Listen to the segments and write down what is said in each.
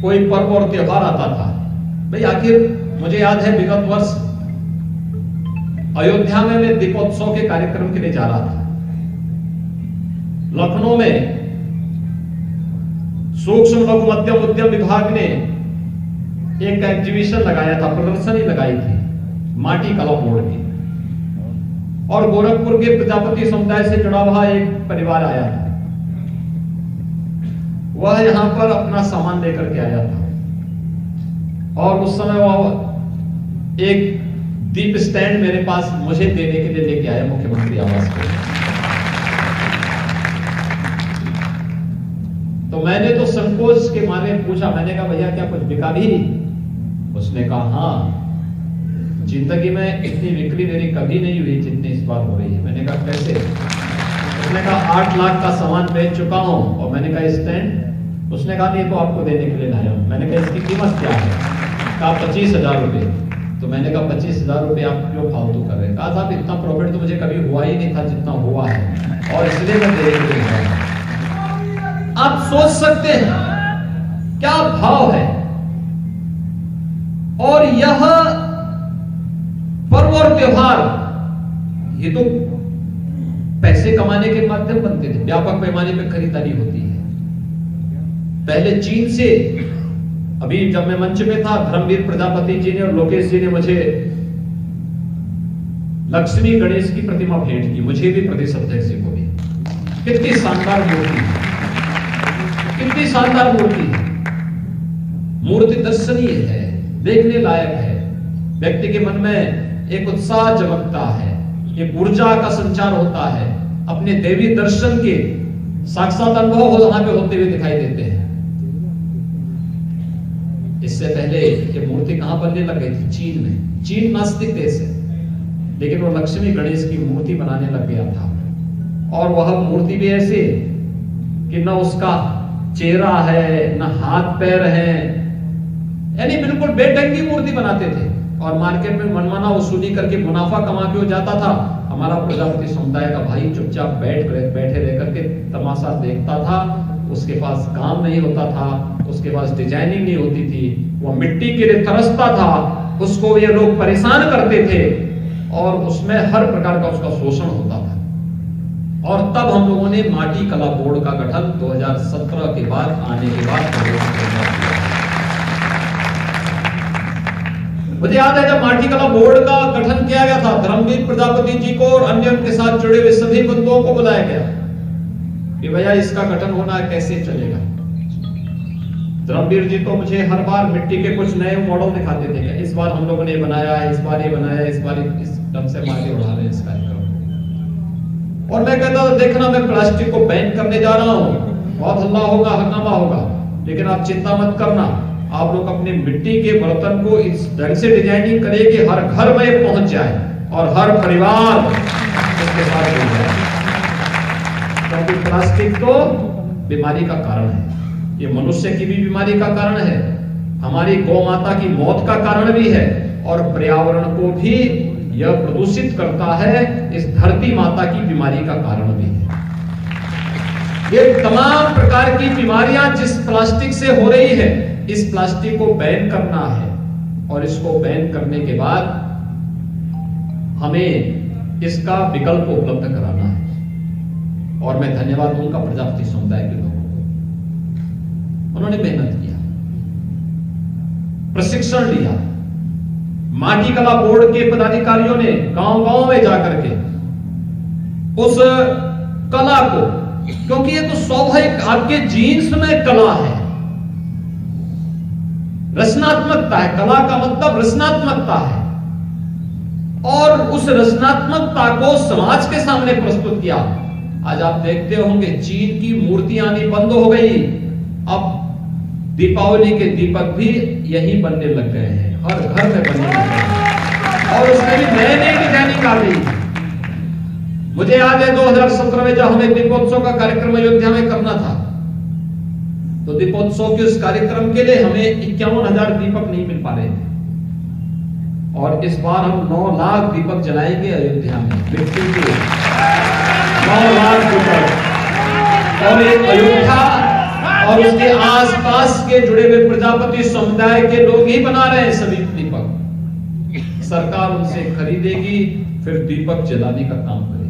कोई पर्व और त्योहार आता था, भाई आखिर मुझे याद है विगत वर्ष अयोध्या में मैं दीपोत्सव के कार्यक्रम के लिए जा रहा था। लखनऊ में सूक्ष्म लघु मध्यम उद्यम विभाग ने एक एग्जीबिशन लगाया था, प्रदर्शनी लगाई थी माटी कला बोर्ड की, और गोरखपुर के प्रजापति समुदाय से जुड़ा हुआ एक परिवार आया था। वह यहां पर अपना सामान लेकर के आया था और उस समय वह एक दीप स्टैंड मेरे पास मुझे देने के लिए लेके आया मुख्यमंत्री आवास पे। तो मैंने तो संकोच के मारे पूछा, मैंने कहा भैया क्या कुछ बिका भी? उसने कहा हाँ, जिंदगी में इतनी बिक्री मेरी कभी नहीं हुई जितनी इस बार हो रही है। मैंने कहा कैसे? उसने कहा 8 लाख का सामान बेच चुका हूं। और मैंने कहा स्टैंड? उसने कहा नहीं, तो आपको देने के लिए लाया हूं। मैंने कहा इसकी कीमत क्या है? कहा 25,000 रुपए। तो मैंने कहा 25,000 रुपए आप क्यों फालतू कर रहे हैं? कहा साहब इतना प्रॉफिट तो मुझे कभी हुआ ही नहीं था जितना हुआ है, और इसलिए मैं देने के लिए लाया। आप सोच सकते हैं क्या भाव है। और यह पर्व और त्योहार ये तो पैसे कमाने के माध्यम बनते थे, व्यापक पैमाने पर खरीदारी होती है। पहले चीन से, अभी जब मैं मंच में था, धर्मवीर प्रजापति जी ने और लोकेश जी ने मुझे लक्ष्मी गणेश की प्रतिमा भेंट की, मुझे भी प्रदेश अध्यक्ष जी को भी। कितनी शानदार मूर्ति, कितनी शानदार मूर्ति। मूर्ति दर्शनीय है, देखने लायक है, व्यक्ति के मन में एक उत्साह चमकता है, एक ऊर्जा का संचार होता है, अपने देवी दर्शन के साक्षात अनुभव वहां पे होते हुए दिखाई देते हैं। इससे पहले ये मूर्ति कहां बनने लग गई थी? चीन में। चीन नास्तिक देश है, लेकिन वो लक्ष्मी गणेश की मूर्ति बनाने लग गया था। और वह मूर्ति भी ऐसे कि न उसका चेहरा है, न हाथ पैर है, यानी बिल्कुल बेढंगी मूर्ति बनाते थे। और मार्केट में मनमाना वसूली करके मुनाफा कमा के हो जाता था। हमारा प्रजापति समुदाय का भाई चुपचाप बैठे रह करके तमाशा देखता था। उसके पास काम नहीं होता था, उसके पास डिजाइनिंग नहीं होती थी, वो मिट्टी के लिए तरसता था, उसको ये लोग परेशान करते थे और उसमें हर प्रकार का उसका शोषण होता था। और तब हम लोगों ने माटी कला बोर्ड का गठन 2017 के बाद आने के बाद मुझे याद है जब माटी कला बोर्ड का गठन किया गया था, धर्मवीर प्रजापति जी को और अन्य उनके साथ जुड़े हुए सभी बंधुओं को बुलाया गया कि भैया इसका गठन होना कैसे चलेगा। धर्मवीर जी तो मुझे हर बार मिट्टी के कुछ नए मॉडल दिखाते थे, इस बार हम लोगों ने बनाया, इस बार ये बनाया, इस बार इस ढंग से आगे बढ़ा रहे हैं इस कार्यक्रम। और मैं कहता था देखना मैं प्लास्टिक को बैन करने जा रहा हूं, बहुत हल्ला होगा, हंगामा होगा, लेकिन आप चिंता मत करना, आप लोग अपने मिट्टी के बर्तन को इस ढंग से डिजाइनिंग करिए कि हर घर में पहुंच जाए और हर परिवार इसके साथ जुड़ जाए। क्योंकि प्लास्टिक तो बीमारी का कारण है, ये मनुष्य की भी बीमारी का कारण है, हमारी गौ माता की मौत का कारण भी है, और पर्यावरण को भी यह प्रदूषित करता है, इस धरती माता की बीमारी का कारण भी है। ये तमाम प्रकार की बीमारियां जिस प्लास्टिक से हो रही है, इस प्लास्टिक को बैन करना है। और इसको बैन करने के बाद हमें इसका विकल्प उपलब्ध कराना है। और मैं धन्यवाद दूंगा प्रजापति समुदाय के लोगों को, उन्होंने मेहनत किया, प्रशिक्षण लिया। माटी कला बोर्ड के पदाधिकारियों ने गांव-गांव में जाकर के उस कला को, क्योंकि ये तो स्वाभाविक आपके जीन्स में कला है, रचनात्मकता है, कला का मतलब रचनात्मकता है, और उस रचनात्मकता को समाज के सामने प्रस्तुत किया। आज आप देखते होंगे चीन की मूर्तियां आनी बंद हो गई, अब दीपावली के दीपक भी यही बनने लग गए हैं, हर घर में बनने लग गए हैं, और उसमें भी नए नए डिजाइनिंग आ गई। मुझे याद है 2017 में जब हमें दीपोत्सव का कार्यक्रम अयोध्या में करना था, तो दीपोत्सव के उस कार्यक्रम के लिए हमें 51,000 दीपक नहीं मिल पा रहे थे, और इस बार हम 9 लाख दीपक जलाएंगे अयोध्या में, मिट्टी के 9 लाख दीपक। और एक अयोध्या और उसके आसपास के जुड़े हुए प्रजापति समुदाय के लोग ही बना रहे हैं सभी दीपक। सरकार उनसे खरीदेगी, फिर दीपक जलाने का काम करेगी।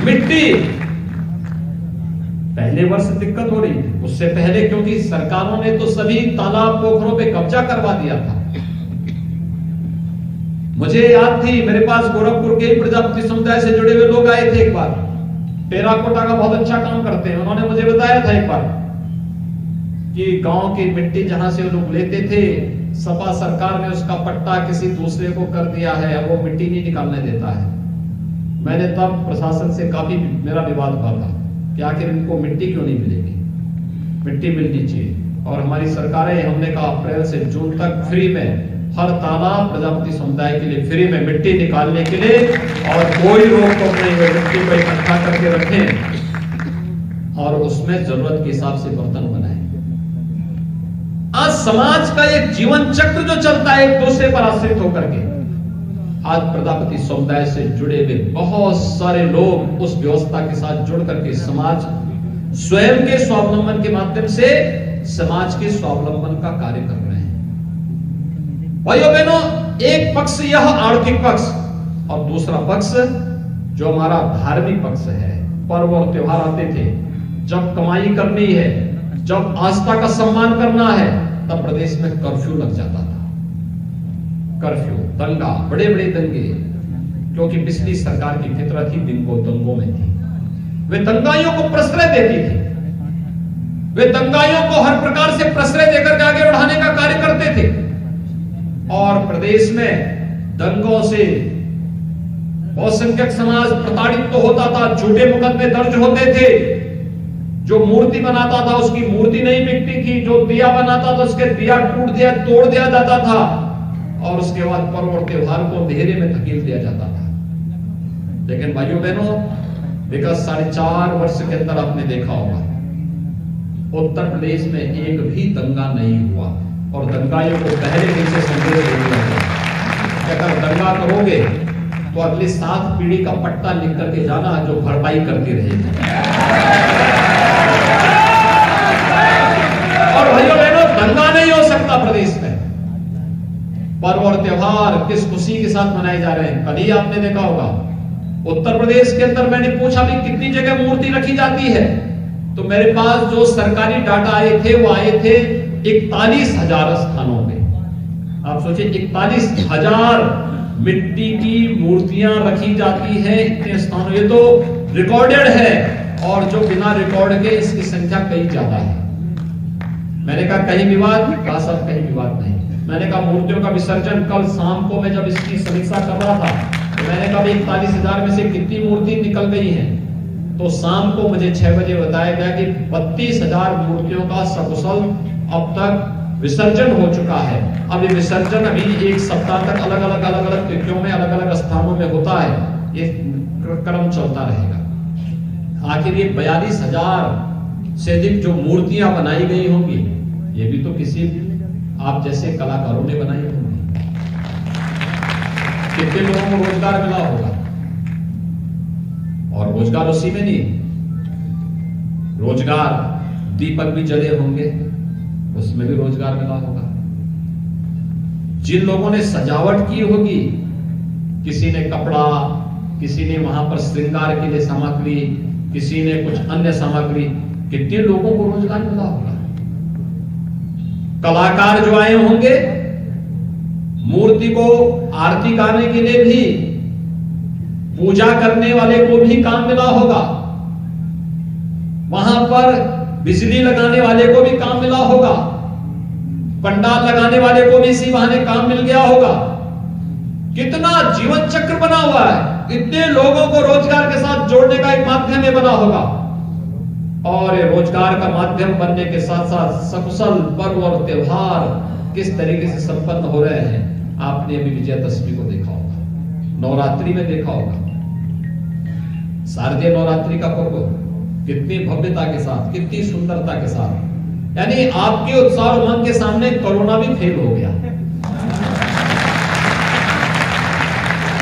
मिट्टी पहले वर्ष दिक्कत हो रही थी, उससे पहले क्योंकि सरकारों ने तो सभी तालाब पोखरों पे कब्जा करवा दिया था। मुझे याद थी, मेरे पास गोरखपुर के प्रजापति समुदाय से जुड़े हुए लोग आए थे एक बार, टेराकोटा का बहुत अच्छा काम करते हैं। उन्होंने मुझे बताया था एक बार कि गांव की मिट्टी जहां से लोग लेते थे, सपा सरकार ने उसका पट्टा किसी दूसरे को कर दिया है, अब वो मिट्टी नहीं निकालने देता है। मैंने तब प्रशासन से काफी मेरा विवाद हुआ था कि आखिर इनको मिट्टी क्यों नहीं मिलेगी, मिट्टी मिलनी चाहिए। और हमारी सरकारें, हमने कहा अप्रैल से जून तक फ्री में हर तालाब प्रजापति समुदाय के लिए फ्री में मिट्टी निकालने के लिए, और कोई रोक टोक नहीं है, मिट्टी को इकट्ठा करके रखें और उसमें जरूरत के हिसाब से बर्तन बनाएं। आज समाज का एक जीवन चक्र जो चलता है एक दूसरे पर आश्रित होकर के, आज प्रजापति समुदाय से जुड़े हुए बहुत सारे लोग उस व्यवस्था के साथ जुड़ करके समाज स्वयं के स्वावलंबन के माध्यम से समाज के स्वावलंबन का कार्य कर रहे हैं। भाइयों बहनों, एक पक्ष यह आर्थिक पक्ष और दूसरा पक्ष जो हमारा धार्मिक पक्ष है। पर्व और त्योहार आते थे, जब कमाई करनी है, जब आस्था का सम्मान करना है, तब प्रदेश में कर्फ्यू लग जाता था। कर्फ्यू, दंगा, बड़े बड़े दंगे, क्योंकि पिछली सरकार की फितरत ही दंगों में थी। वे दंगाइयों को प्रश्रय देती थी, वे दंगाइयों को हर प्रकार से प्रश्रय देकर के आगे बढ़ाने का कार्य करते थे। और प्रदेश में दंगों से बहुसंख्यक समाज प्रताड़ित तो होता था, झूठे मुकदमे दर्ज होते थे। जो मूर्ति बनाता था उसकी मूर्ति नहीं बिकती थी, जो दिया बनाता था उसके दिया तोड़ दिया जाता था, और उसके बाद पर्व और त्योहार को अंधेरे में धकेल दिया जाता था। लेकिन भाइयों बहनों, विगत 4.5 वर्ष के अंदर आपने देखा होगा उत्तर प्रदेश में एक भी दंगा नहीं हुआ, और दंगाइयों को पहले दिन से संदेश दे दिया गया, अगर दंगा करोगे तो अगली 7 पीढ़ी का पट्टा लिख करके जाना जो भरपाई करती रहेगी। और भाइयों बहनों, दंगा नहीं हो सकता प्रदेश में। पर्व और त्योहार किस खुशी के साथ मनाए जा रहे हैं। कल ही आपने देखा होगा उत्तर प्रदेश के अंदर, मैंने पूछा भी कितनी जगह मूर्ति रखी जाती है, तो मेरे पास जो सरकारी डाटा आए थे वो आए थे 41,000 स्थानों पे। आप सोचिए 41,000 मिट्टी की मूर्तियां रखी जाती हैं इतने स्थानों। ये तो रिकॉर्डेड है, और जो बिना रिकॉर्ड के इसकी संख्या कई ज्यादा है। मैंने कहा कहीं विवाद, कहा सब कहीं विवाद नहीं। मैंने कहा मूर्तियों का विसर्जन कल शाम को मैं जब इसकी समीक्षा कर रहा था, तो मैंने कहा 41,000 में से कितनी मूर्ति निकल गई हैं, तो शाम को मुझे 6 बजे बताया गया कि 32,000 मूर्तियों का सकुशल अब तक विसर्जन हो चुका है। अब ये विसर्जन अभी 1 सप्ताह तक अलग अलग तिथियों में अलग अलग स्थानों में होता है, ये क्रम चलता रहेगा। आखिर ये 42,000 से अधिक जो मूर्तियां बनाई गई होंगी, ये भी तो किसी आप जैसे कलाकारों ने बनाई होंगी। कितने लोगों को रोजगार मिला होगा, और रोजगार उसी में नहीं, रोजगार दीपक भी जले होंगे, उसमें भी रोजगार मिला होगा। जिन लोगों ने सजावट की होगी, किसी ने कपड़ा, किसी ने वहां पर श्रृंगार के लिए सामग्री, किसी ने कुछ अन्य सामग्री, कितने लोगों को रोजगार मिला होगा। कलाकार जो आए होंगे, मूर्ति को आरती गाने के लिए भी, पूजा करने वाले को भी काम मिला होगा, वहां पर बिजली लगाने वाले को भी काम मिला होगा, पंडाल लगाने वाले को भी इसी बहाने काम मिल गया होगा। कितना जीवन चक्र बना हुआ है, इतने लोगों को रोजगार के साथ जोड़ने का एक माध्यम ये बना होगा। और ये रोजगार का माध्यम बनने के साथ साथ सकुशल पर्व और त्योहार किस तरीके से संपन्न हो रहे हैं, आपने अभी विजयादशमी को देखा होगा, नवरात्रि में देखा होगा, शारदीय नवरात्रि का पर्व कितनी भव्यता के साथ, कितनी सुंदरता के साथ, यानी आपके उत्साह और उमंग के सामने कोरोना भी फेल हो गया।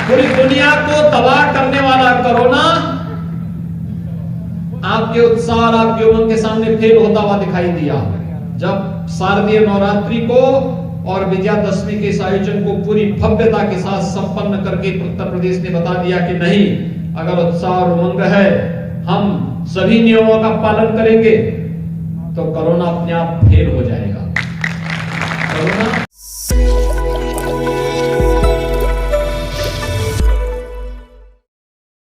पूरी दुनिया को तबाह करने वाला कोरोना आपके आपके उत्साह और आपके उमंग के सामने फेल होता हुआ दिखाई दिया। जब शारदीय नवरात्रि को और विजयादशमी के इस आयोजन को पूरी भव्यता के साथ संपन्न करके उत्तर प्रदेश ने बता दिया कि नहीं, अगर उत्साह और उमंग है, हम सभी नियमों का पालन करेंगे तो कोरोना अपने आप फेल हो जाएगा।